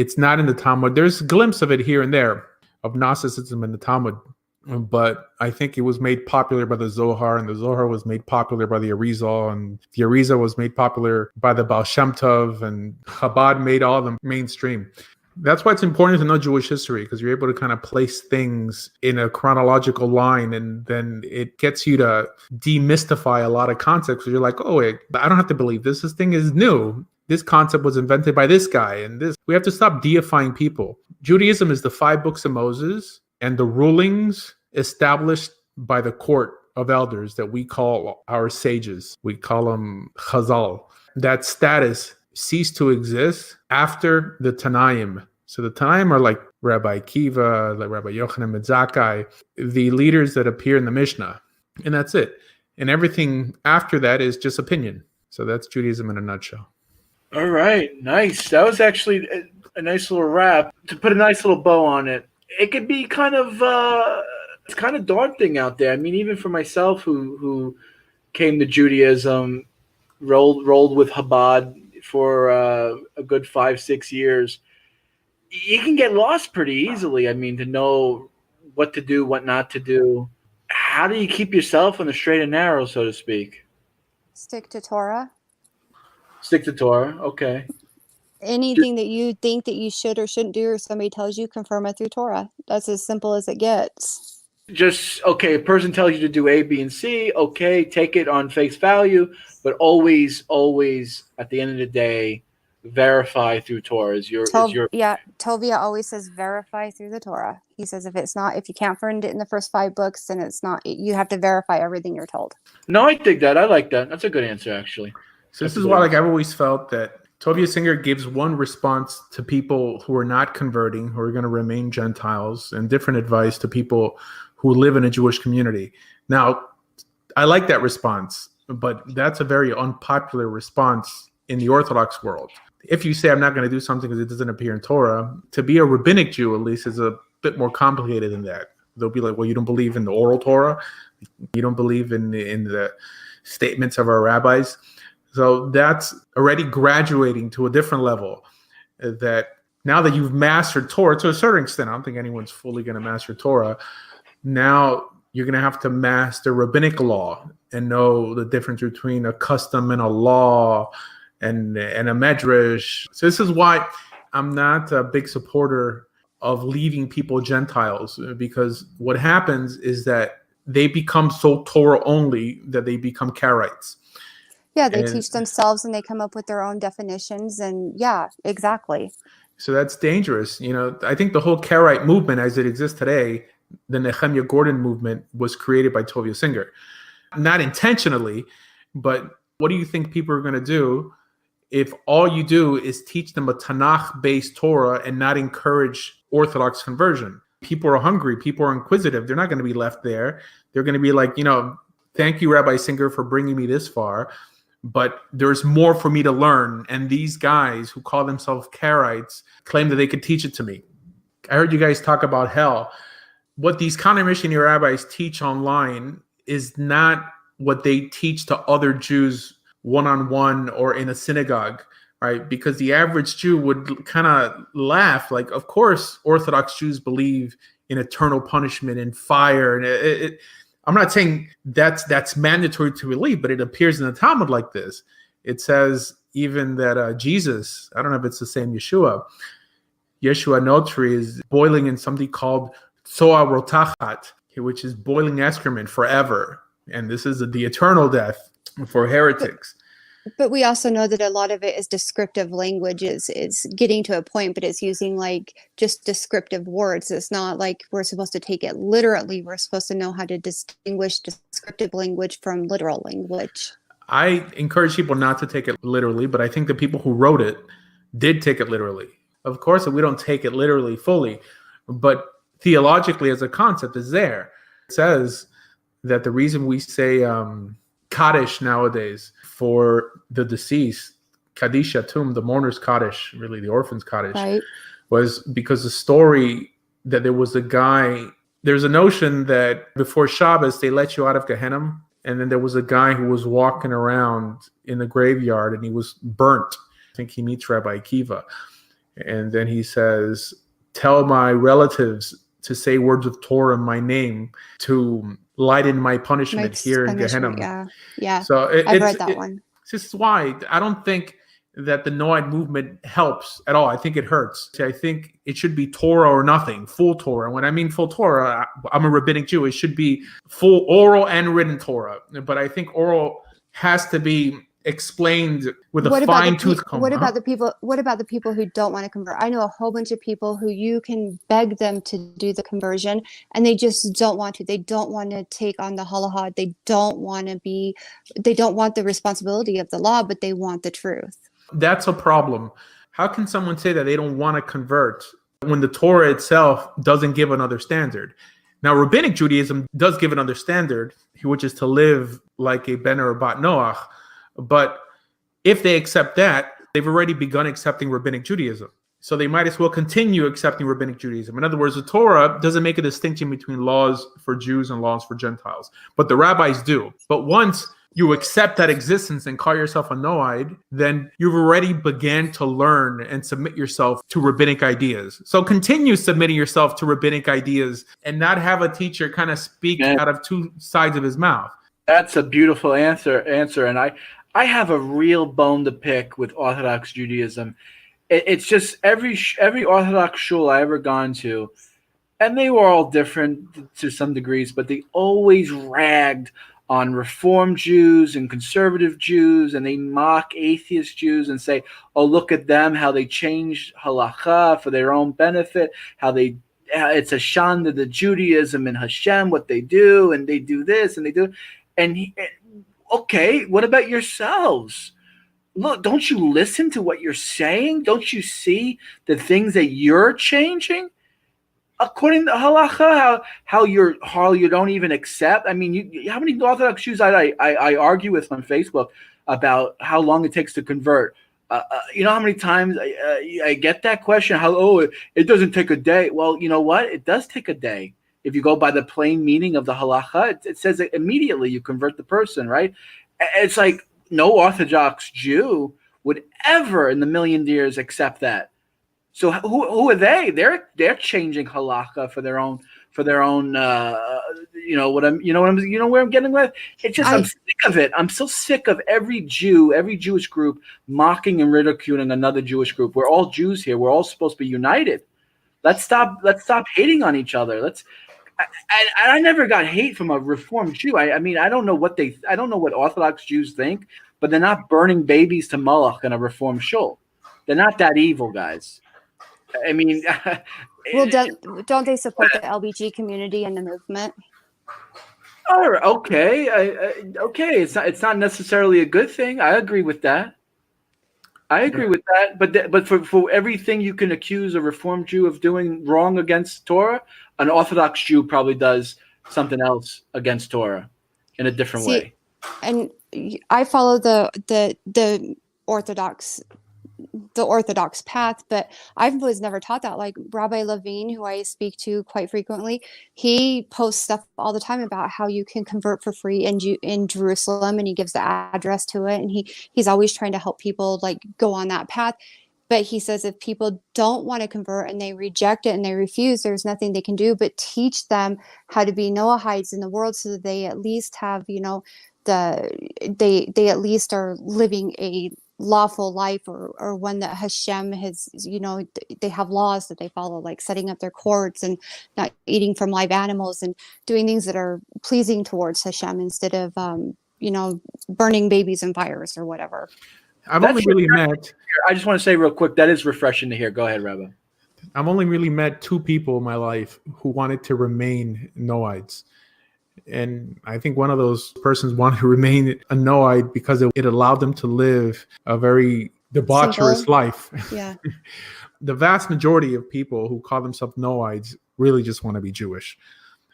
It's not in the Talmud. There's a glimpse of it here and there of Gnosticism in the Talmud, but I think it was made popular by the Zohar, and the Zohar was made popular by the Arizal, and the Arizal was made popular by the Baal Shem Tov, and Chabad made all of them mainstream. That's why it's important to know Jewish history, because you're able to kind of place things in a chronological line, and then it gets you to demystify a lot of concepts. You're like, oh, wait, I don't have to believe this. This thing is new. This concept was invented by this guy, and this. We have to stop deifying people. Judaism is the 5 books of Moses and the rulings established by the court of elders that we call our sages. We call them Chazal. That status ceased to exist after the Tanaim. So the Tanaim are like Rabbi Akiva, like Rabbi Yochanan ben Zakkai, the leaders that appear in the Mishnah. And that's it. And everything after that is just opinion. So that's Judaism in a nutshell. All right. Nice. That was actually a nice little wrap. To put a nice little bow on it, it could be kind of it's kind of daunting out there. I mean, even for myself who came to Judaism, rolled with Chabad for a good 5-6 years, you can get lost pretty easily. I mean, to know what to do, what not to do. How do you keep yourself on the straight and narrow, so to speak? Stick to Torah. Stick to Torah, okay. Anything that you think that you should or shouldn't do, or somebody tells you, confirm it through Torah. That's as simple as it gets. Just, okay, a person tells you to do A, B, and C, okay, take it on face value, but always, at the end of the day, verify through Torah. Tovia always says verify through the Torah. He says if you can't find it in the first 5 books, then it's not. You have to verify everything you're told. No, I dig that. I like that. That's a good answer, actually. So this is why, I've always felt that Tovia Singer gives one response to people who are not converting, who are going to remain Gentiles, and different advice to people who live in a Jewish community. Now, I like that response, but that's a very unpopular response in the Orthodox world. If you say I'm not going to do something because it doesn't appear in Torah, to be a rabbinic Jew, at least, is a bit more complicated than that. They'll be like, well, you don't believe in the oral Torah? You don't believe in the statements of our rabbis? So that's already graduating to a different level, that now that you've mastered Torah to a certain extent, I don't think anyone's fully going to master Torah. Now you're going to have to master rabbinic law and know the difference between a custom and a law and a medrash. So this is why I'm not a big supporter of leaving people Gentiles, because what happens is that they become so Torah only that they become Karaites. Yeah, they teach themselves and they come up with their own definitions. And yeah, exactly. So that's dangerous. I think the whole Karaite movement as it exists today, the Nehemiah Gordon movement, was created by Tovia Singer. Not intentionally, but what do you think people are going to do if all you do is teach them a Tanakh-based Torah and not encourage Orthodox conversion? People are hungry. People are inquisitive. They're not going to be left there. They're going to be like, thank you, Rabbi Singer, for bringing me this far, but there's more for me to learn. And these guys who call themselves Karaites claim that they could teach it to me. I heard you guys talk about hell. What these counter-missionary rabbis teach online is not what they teach to other Jews one-on-one or in a synagogue, right? Because the average Jew would kind of laugh, like, of course, Orthodox Jews believe in eternal punishment and fire. And I'm not saying that's mandatory to believe, but it appears in the Talmud like this. It says even that Jesus, I don't know if it's the same Yeshua Notri, is boiling in something called Soa Rotachat, which is boiling excrement forever. And this is the eternal death for heretics. But we also know that a lot of it is descriptive language. Is getting to a point, but it's using just descriptive words. It's not like we're supposed to take it literally. We're supposed to know how to distinguish descriptive language from literal language. I encourage people not to take it literally, but I think the people who wrote it did take it literally. Of course, we don't take it literally fully, but theologically as a concept is there. It says that the reason we say Kaddish nowadays for the deceased, Kadisha Tum, the mourner's Kaddish, really the orphan's Kaddish, right, was because the story that there was a guy, there's a notion that before Shabbos, they let you out of Gehenna, and then there was a guy who was walking around in the graveyard and he was burnt. I think he meets Rabbi Akiva. And then he says, tell my relatives to say words of Torah in my name to lighten my punishment here in Gehenna. Yeah. So I've read that one. This is why I don't think that the Noahide movement helps at all. I think it hurts. I think it should be Torah or nothing, full Torah. When I mean full Torah, I'm a rabbinic Jew. It should be full oral and written Torah. But I think oral has to be explained with a fine-tooth comb. What about the people who don't want to convert? I know a whole bunch of people who you can beg them to do the conversion and they just don't want to. They don't want to take on the halakha. They don't want the responsibility of the law, but they want the truth. That's a problem. How can someone say that they don't want to convert when the Torah itself doesn't give another standard? Now, Rabbinic Judaism does give another standard, which is to live like a Ben or a Bat Noach. But if they accept that, they've already begun accepting Rabbinic Judaism. So they might as well continue accepting Rabbinic Judaism. In other words, the Torah doesn't make a distinction between laws for Jews and laws for Gentiles. But the rabbis do. But once you accept that existence and call yourself a Noahide, then you've already began to learn and submit yourself to rabbinic ideas. So continue submitting yourself to rabbinic ideas and not have a teacher kind of speak out of two sides of his mouth. That's a beautiful answer. And I have a real bone to pick with Orthodox Judaism. It's just every Orthodox shul I ever gone to, and they were all different to some degrees, but they always ragged on Reform Jews and conservative Jews, and they mock atheist Jews and say, oh, look at them, how they changed halakha for their own benefit, it's a shanda to Judaism and Hashem, what they do, and they do this and they do. Okay, what about yourselves? Look, don't you listen to what you're saying? Don't you see the things that you're changing? According to halakha, how you don't even accept. I mean, how many Orthodox Jews I argue with on Facebook about how long it takes to convert? You know how many times I get that question? It doesn't take a day. Well, you know what? It does take a day. If you go by the plain meaning of the halakha, it says that immediately you convert the person, right? It's like no Orthodox Jew would ever in the million years accept that. So who are they? They're changing halakha for their own. You know where I'm getting with. It's just I'm sick of it. I'm so sick of every Jewish group mocking and ridiculing another Jewish group. We're all Jews here. We're all supposed to be united. Let's stop hating on each other. I never got hate from a Reformed Jew. I mean, I don't know what Orthodox Jews think, but they're not burning babies to Moloch in a Reformed shul. They're not that evil, guys. I mean, well, don't they support the LBG community and the movement? Okay. Okay. It's not necessarily a good thing. I agree with that. But for everything you can accuse a Reformed Jew of doing wrong against Torah, an Orthodox Jew probably does something else against Torah in a different way. And I follow the Orthodox path, but I was never taught that. Like Rabbi Levine, who I speak to quite frequently, he posts stuff all the time about how you can convert for free in Jerusalem, and he gives the address to it, and he's always trying to help people like go on that path. But he says if people don't want to convert and they reject it and they refuse, there's nothing they can do but teach them how to be Noahides in the world, so that they at least have, they at least are living a lawful life, or one that Hashem has, they have laws that they follow, like setting up their courts and not eating from live animals and doing things that are pleasing towards Hashem instead of, burning babies in fires or whatever. I've only really met. I just want to say real quick, that is refreshing to hear. Go ahead, Rabbi. I've only really met two people in my life who wanted to remain Noahides. And I think one of those persons wanted to remain a Noahide because it allowed them to live a very debaucherous life. Yeah. The vast majority of people who call themselves Noahides really just want to be Jewish.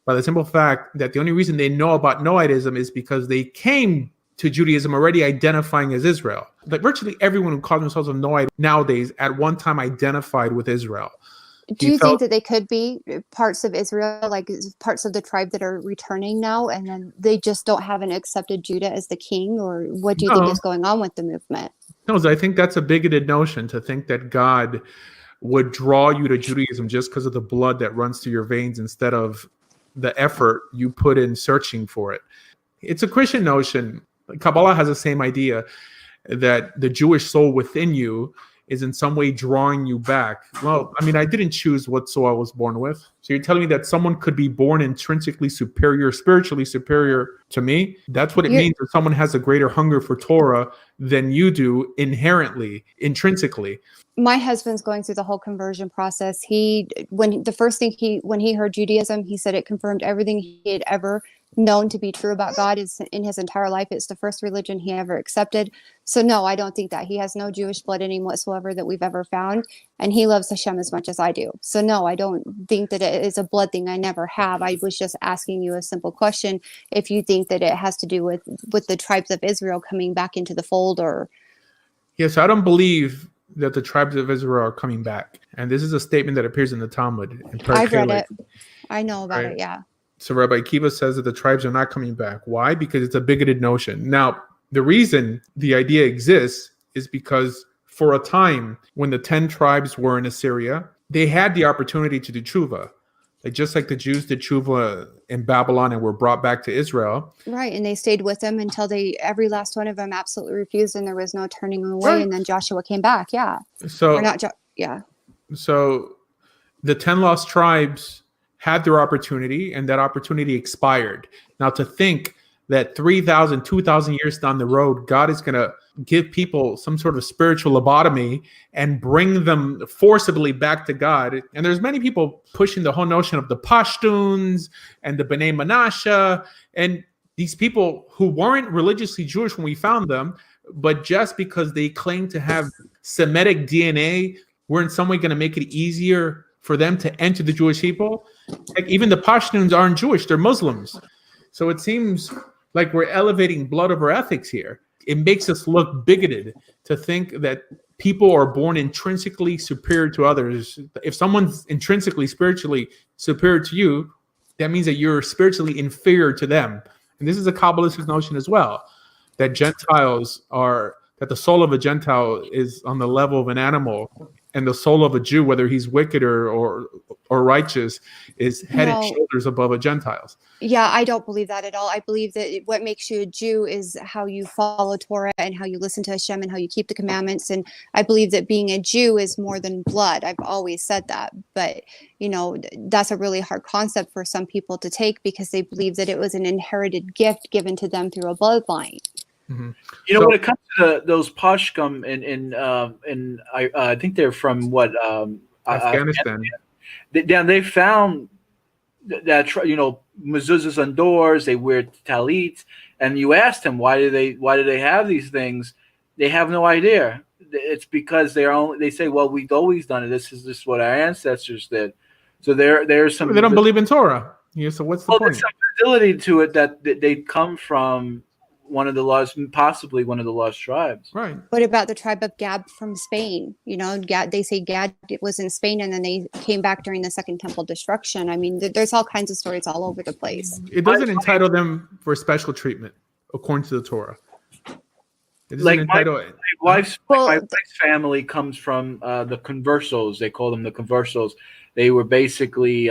By the simple fact that the only reason they know about Noahidism is because they came to Judaism already identifying as Israel. Like virtually everyone who calls themselves a Noahide nowadays at one time identified with Israel. Do you think that they could be parts of Israel, like parts of the tribe that are returning now, and then they just don't have an accepted Judah as the king? Or what do you think is going on with the movement? No, I think that's a bigoted notion to think that God would draw you to Judaism just because of the blood that runs through your veins instead of the effort you put in searching for it. It's a Christian notion. Kabbalah has the same idea that the Jewish soul within you is in some way drawing you back. Well, I mean, I didn't choose what soul I was born with. So you're telling me that someone could be born intrinsically superior, spiritually superior to me? That's what it means that someone has a greater hunger for Torah than you do inherently, intrinsically. My husband's going through the whole conversion process. When he heard Judaism, he said it confirmed everything he had ever known to be true about God is in his entire life. It's the first religion he ever accepted. So no, I don't think that. He has no Jewish blood in him whatsoever that we've ever found. And he loves Hashem as much as I do. So no, I don't think that it is a blood thing. I never have. I was just asking you a simple question. If you think that it has to do with the tribes of Israel coming back into the fold or. Yes, I don't believe that the tribes of Israel are coming back. And this is a statement that appears in the Talmud. I've read it. I know about it, yeah. So Rabbi Akiva says that the tribes are not coming back. Why? Because it's a bigoted notion. Now, the reason the idea exists is because for a time when the 10 tribes were in Assyria, they had the opportunity to do tshuva. Just like the Jews did tshuva in Babylon and were brought back to Israel. Right, and they stayed with them until every last one of them absolutely refused and there was no turning away. Right. And then Joshua came back, yeah. So, So the 10 lost tribes had their opportunity and that opportunity expired. Now to think that 3,000, 2,000 years down the road, God is going to give people some sort of spiritual lobotomy and bring them forcibly back to God. And there's many people pushing the whole notion of the Pashtuns and the B'nai Menashe and these people who weren't religiously Jewish when we found them, but just because they claim to have Semitic DNA, we're in some way going to make it easier for them to enter the Jewish people. Like even the Pashtuns aren't Jewish, they're Muslims. So it seems like we're elevating blood over ethics here. It makes us look bigoted to think that people are born intrinsically superior to others. If someone's intrinsically spiritually superior to you, that means that you're spiritually inferior to them. And this is a Kabbalistic notion as well, that that the soul of a Gentile is on the level of an animal, and the soul of a Jew, whether he's wicked or righteous, is head and shoulders above a Gentile's. Yeah, I don't believe that at all. I believe that what makes you a Jew is how you follow Torah and how you listen to Hashem and how you keep the commandments. And I believe that being a Jew is more than blood. I've always said that. But, that's a really hard concept for some people to take because they believe that it was an inherited gift given to them through a bloodline. Mm-hmm. When it comes to those Pashkum and I think they're from Afghanistan. They found that mezuzahs on doors, they wear talits, and you asked them why do they have these things? They have no idea. It's because they say, well, we've always done it. This is what our ancestors did. So there's some. They don't believe in Torah. So what's the point? There's some ability to it that they come from possibly one of the lost tribes. Right. What about the tribe of Gad from Spain? They say Gad was in Spain and then they came back during the Second Temple destruction. I mean, there's all kinds of stories all over the place. It doesn't entitle them for special treatment according to the Torah. It doesn't entitle my wife's family comes from the conversos. They call them the conversos. They were basically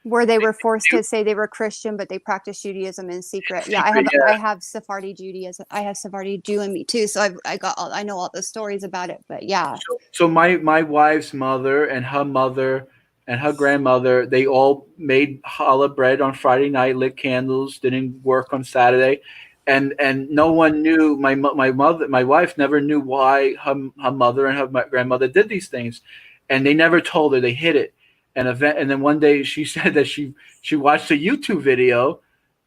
where they were forced to say they were Christian, but they practiced Judaism in secret. Yeah, I have Sephardi Judaism. I have Sephardi Jew in me too. So I know all the stories about it. But yeah. So my wife's mother and her mother and her grandmother, they all made challah bread on Friday night, lit candles, didn't work on Saturday, and no one knew. My wife never knew why her mother and her grandmother did these things, and they never told her. They hid it. And then one day she said that she watched a YouTube video,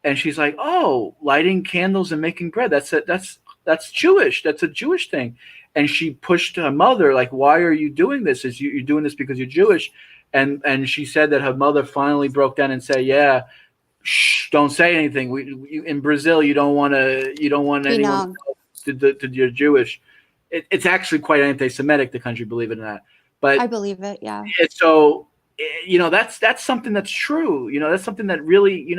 and she's like, "Oh, lighting candles and making bread. That's Jewish. That's a Jewish thing." And she pushed her mother, like, "Why are you doing this? You're doing this because you're Jewish?" And she said that her mother finally broke down and said, "Yeah, shh, don't say anything. In Brazil, you don't want anyone to know that you're Jewish." It's actually quite anti-Semitic, the country, believe it or not. But I believe it. Yeah. So. That's something that's true. That's something that really,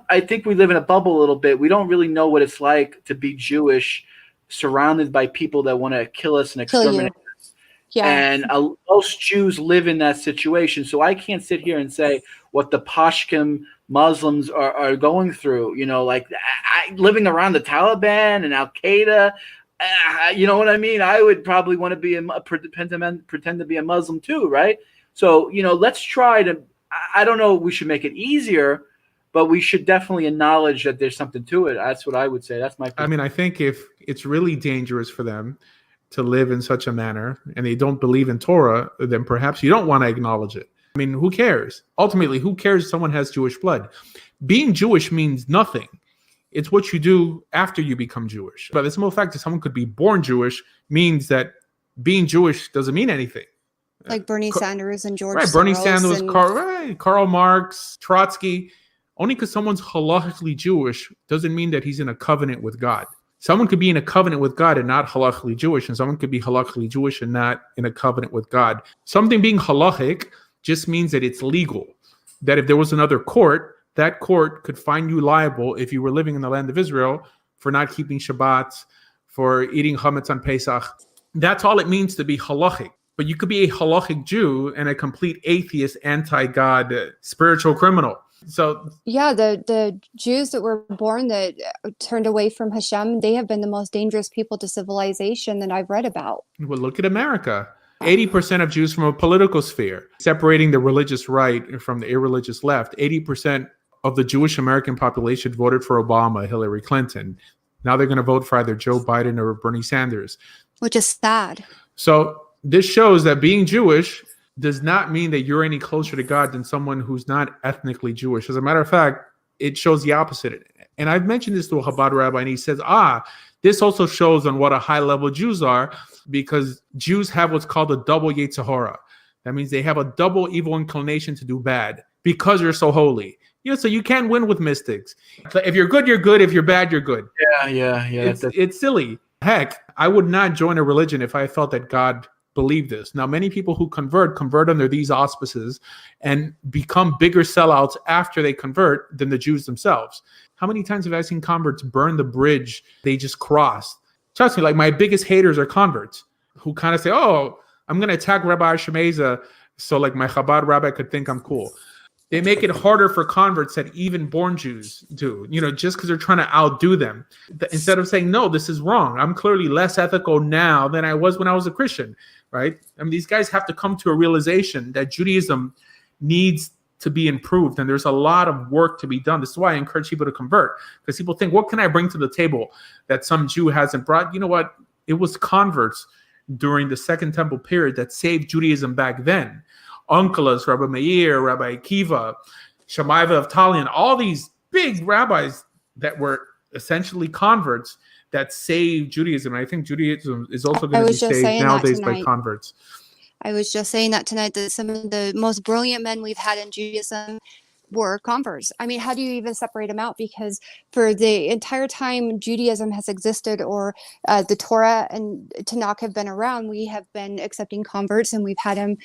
I think we live in a bubble a little bit. We don't really know what it's like to be Jewish surrounded by people that want to kill us and Kill you. exterminate us. Yeah. And most Jews live in that situation. So I can't sit here and say what the Pashkim Muslims are going through, like living around the Taliban and Al Qaeda. You know what I mean? I would probably want to pretend to be a Muslim too, right? So, let's try to, I don't know, we should make it easier, but we should definitely acknowledge that there's something to it. That's what I would say. That's my I think if it's really dangerous for them to live in such a manner and they don't believe in Torah, then perhaps you don't want to acknowledge it. Who cares? Ultimately, who cares if someone has Jewish blood? Being Jewish means nothing. It's what you do after you become Jewish. But the simple fact that someone could be born Jewish means that being Jewish doesn't mean anything. Like Bernie Sanders and George Soros. Bernie Sanders, Karl Marx, Trotsky. Only because someone's halachically Jewish doesn't mean that he's in a covenant with God. Someone could be in a covenant with God and not halachically Jewish, and someone could be halachically Jewish and not in a covenant with God. Something being halachic just means that it's legal. That if there was another court, that court could find you liable if you were living in the land of Israel for not keeping Shabbat, for eating chametz on Pesach. That's all it means to be halachic. But you could be a halachic Jew and a complete atheist, anti-God, spiritual criminal. So yeah, the Jews that were born that turned away from Hashem, they have been the most dangerous people to civilization that I've read about. Well, look at America. 80% of Jews from a political sphere, separating the religious right from the irreligious left. 80% of the Jewish American population voted for Obama, Hillary Clinton. Now they're going to vote for either Joe Biden or Bernie Sanders. Which is sad. So this shows that being Jewish does not mean that you're any closer to God than someone who's not ethnically Jewish. As a matter of fact, it shows the opposite. And I've mentioned this to a Chabad rabbi, and he says, this also shows on what a high-level Jews are, because Jews have what's called a double Yetzer Hara. That means they have a double evil inclination to do bad because you're so holy. So you can't win with mystics. If you're good, you're good. If you're bad, you're good. Yeah. It's silly. Heck, I would not join a religion if I felt that God believe this. Now, many people who convert under these auspices and become bigger sellouts after they convert than the Jews themselves. How many times have I seen converts burn the bridge they just crossed? Trust me, like my biggest haters are converts who kind of say, I'm going to attack Rabbi Asher Meza so like my Chabad rabbi could think I'm cool. They make it harder for converts that even born Jews do, just because they're trying to outdo them. Instead of saying, no, this is wrong. I'm clearly less ethical now than I was when I was a Christian, right? These guys have to come to a realization that Judaism needs to be improved. And there's a lot of work to be done. This is why I encourage people to convert, because people think, what can I bring to the table that some Jew hasn't brought? You know what? It was converts during the Second Temple period that saved Judaism back then. Onkelos, Rabbi Meir, Rabbi Akiva, Shammai of Talion, all these big rabbis that were essentially converts that saved Judaism. And I think Judaism is also going to be saved nowadays by converts. I was just saying that tonight, that some of the most brilliant men we've had in Judaism were converts. How do you even separate them out? Because for the entire time Judaism has existed, or the Torah and Tanakh have been around, we have been accepting converts, and we've had them,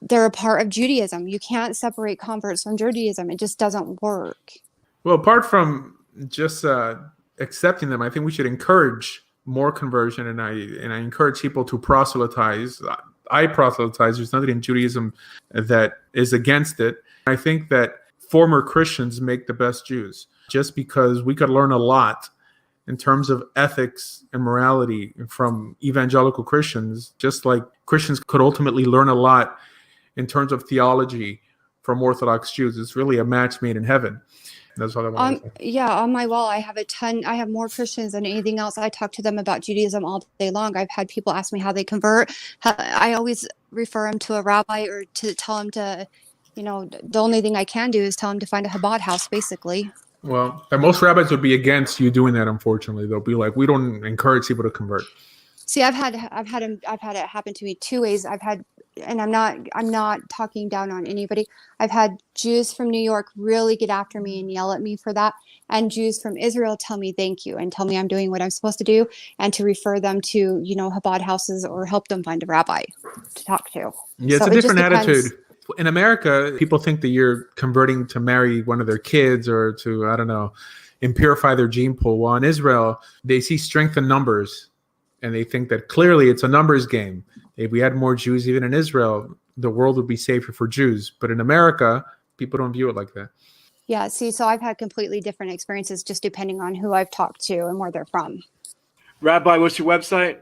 they're a part of Judaism. You can't separate converts from Judaism. It just doesn't work. Well, apart from just accepting them, I think we should encourage more conversion, and I encourage people to proselytize. I proselytize. There's nothing in Judaism that is against it. I think that former Christians make the best Jews, just because we could learn a lot in terms of ethics and morality from evangelical Christians, just like Christians could ultimately learn a lot in terms of theology from Orthodox Jews. It's really a match made in heaven. That's all I want to say. Yeah, on my wall, I have more Christians than anything else. I talk to them about Judaism all day long. I've had people ask me how they convert. I always refer them to a rabbi, or to tell them to, the only thing I can do is tell them to find a Chabad house, basically. Well, and most rabbis would be against you doing that. Unfortunately, they'll be like, we don't encourage people to convert. See, I've had it happen to me two ways. And I'm not talking down on anybody. I've had Jews from New York really get after me and yell at me for that, and Jews from Israel tell me thank you and tell me I'm doing what I'm supposed to do, and to refer them to Chabad houses, or help them find a rabbi to talk to. Yeah, it's a different attitude. In America, people think that you're converting to marry one of their kids, or to, I don't know, and purify their gene pool. While in Israel, they see strength in numbers, and they think that clearly it's a numbers game. If we had more Jews even in Israel, the world would be safer for Jews. But in America, people don't view it like that. Yeah, see, so I've had completely different experiences just depending on who I've talked to and where they're from. Rabbi, what's your website?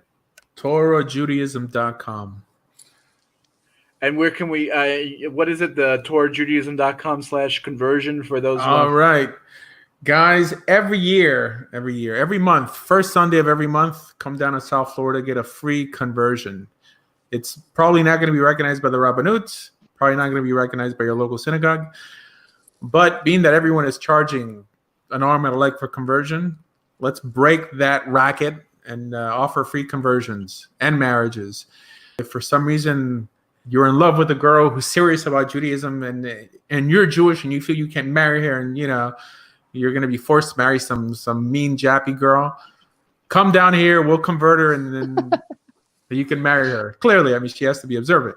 TorahJudaism.com. And where can we, what is it? The TorahJudaism.com/conversion for those who All right. Guys, every month, first Sunday of every month, come down to South Florida, get a free conversion. It's probably not going to be recognized by the Rabbanut, probably not going to be recognized by your local synagogue. But being that everyone is charging an arm and a leg for conversion, let's break that racket and offer free conversions and marriages. If for some reason you're in love with a girl who's serious about Judaism and you're Jewish and you feel you can't marry her and you're going to be forced to marry some mean Jappy girl, come down here, we'll convert her and then you can marry her. Clearly, I mean, she has to be observant.